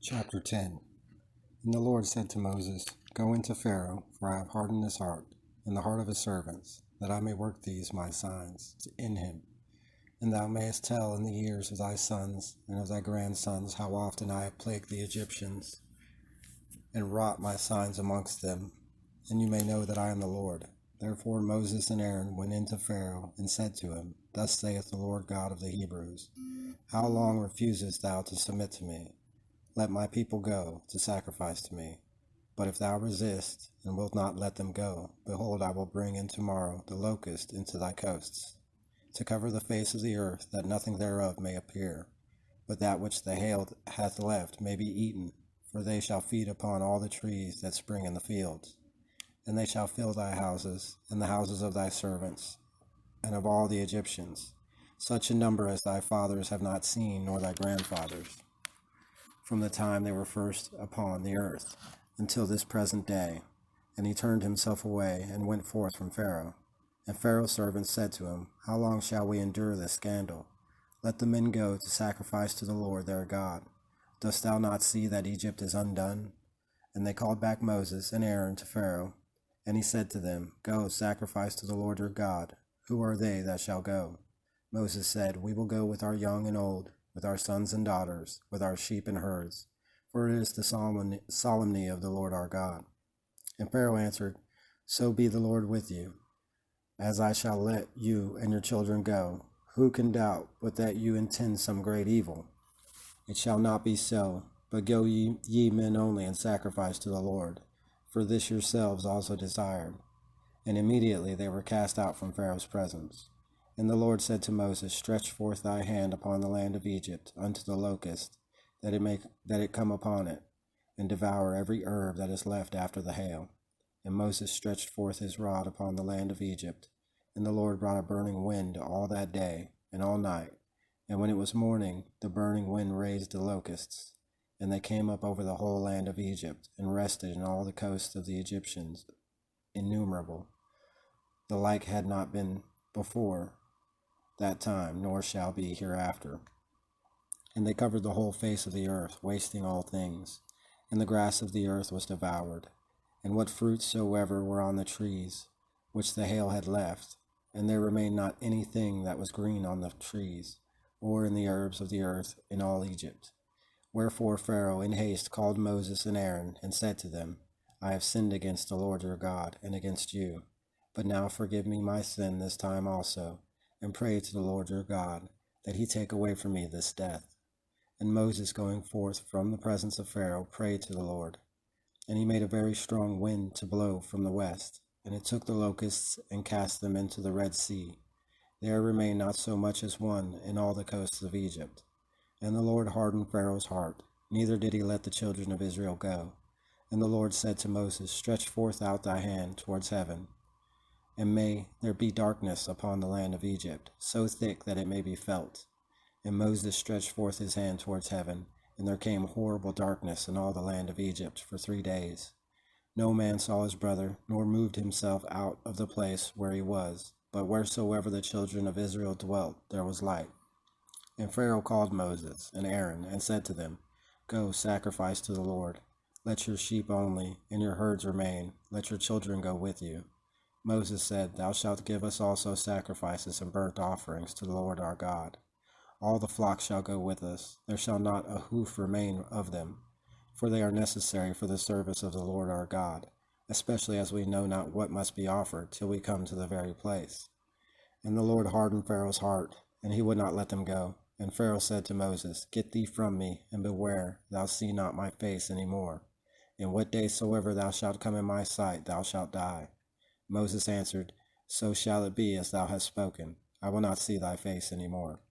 Chapter 10. And the Lord said to Moses, Go into Pharaoh, for I have hardened his heart, and the heart of his servants, that I may work these my signs in him. And thou mayest tell in the ears of thy sons and of thy grandsons how often I have plagued the Egyptians, and wrought my signs amongst them, and you may know that I am the Lord. Therefore Moses and Aaron went into Pharaoh, and said to him, Thus saith the Lord God of the Hebrews, How long refusest thou to submit to me? Let my people go to sacrifice to me. But if thou resist, and wilt not let them go, behold, I will bring in tomorrow the locust into thy coasts, to cover the face of the earth, that nothing thereof may appear, but that which the hail hath left may be eaten, for they shall feed upon all the trees that spring in the fields. And they shall fill thy houses, and the houses of thy servants, and of all the Egyptians, such a number as thy fathers have not seen, nor thy grandfathers, from the time they were first upon the earth, until this present day. And he turned himself away, and went forth from Pharaoh. And Pharaoh's servants said to him, How long shall we endure this scandal? Let the men go to sacrifice to the Lord their God. Dost thou not see that Egypt is undone? And they called back Moses and Aaron to Pharaoh. And he said to them, Go, sacrifice to the Lord your God. Who are they that shall go? Moses said, We will go with our young and old, with our sons and daughters, with our sheep and herds, for it is the solemnity of the Lord our God. And Pharaoh answered, So be the Lord with you, as I shall let you and your children go. Who can doubt but that you intend some great evil? It shall not be so, but go ye men only, and sacrifice to the Lord, for this yourselves also desired. And immediately they were cast out from Pharaoh's presence. And the Lord said to Moses, Stretch forth thy hand upon the land of Egypt unto the locust, that it come upon it, and devour every herb that is left after the hail. And Moses stretched forth his rod upon the land of Egypt, and the Lord brought a burning wind all that day and all night. And when it was morning, the burning wind raised the locusts, and they came up over the whole land of Egypt, and rested in all the coasts of the Egyptians, innumerable. The like had not been before that time, nor shall be hereafter. And they covered the whole face of the earth, wasting all things. And the grass of the earth was devoured, and what fruits soever were on the trees, which the hail had left. And there remained not anything that was green on the trees, or in the herbs of the earth in all Egypt. Wherefore Pharaoh in haste called Moses and Aaron, and said to them, I have sinned against the Lord your God, and against you. But now forgive me my sin this time also, and pray to the Lord your God, that he take away from me this death. And Moses, going forth from the presence of Pharaoh, prayed to the Lord. And he made a very strong wind to blow from the west, and it took the locusts and cast them into the Red Sea. There remained not so much as one in all the coasts of Egypt. And the Lord hardened Pharaoh's heart, neither did he let the children of Israel go. And the Lord said to Moses, Stretch forth out thy hand towards heaven, and may there be darkness upon the land of Egypt, so thick that it may be felt. And Moses stretched forth his hand towards heaven, and there came horrible darkness in all the land of Egypt for 3 days. No man saw his brother, nor moved himself out of the place where he was, but wheresoever the children of Israel dwelt, there was light. And Pharaoh called Moses and Aaron, and said to them, Go, sacrifice to the Lord. Let your sheep only, and your herds remain. Let your children go with you. Moses said, Thou shalt give us also sacrifices and burnt offerings to the Lord our God. All the flock shall go with us. There shall not a hoof remain of them, for they are necessary for the service of the Lord our God, especially as we know not what must be offered till we come to the very place. And the Lord hardened Pharaoh's heart, and he would not let them go. And Pharaoh said to Moses, Get thee from me, and beware, thou see not my face any more. In what day soever thou shalt come in my sight, thou shalt die. Moses answered, So shall it be as thou hast spoken. I will not see thy face any more.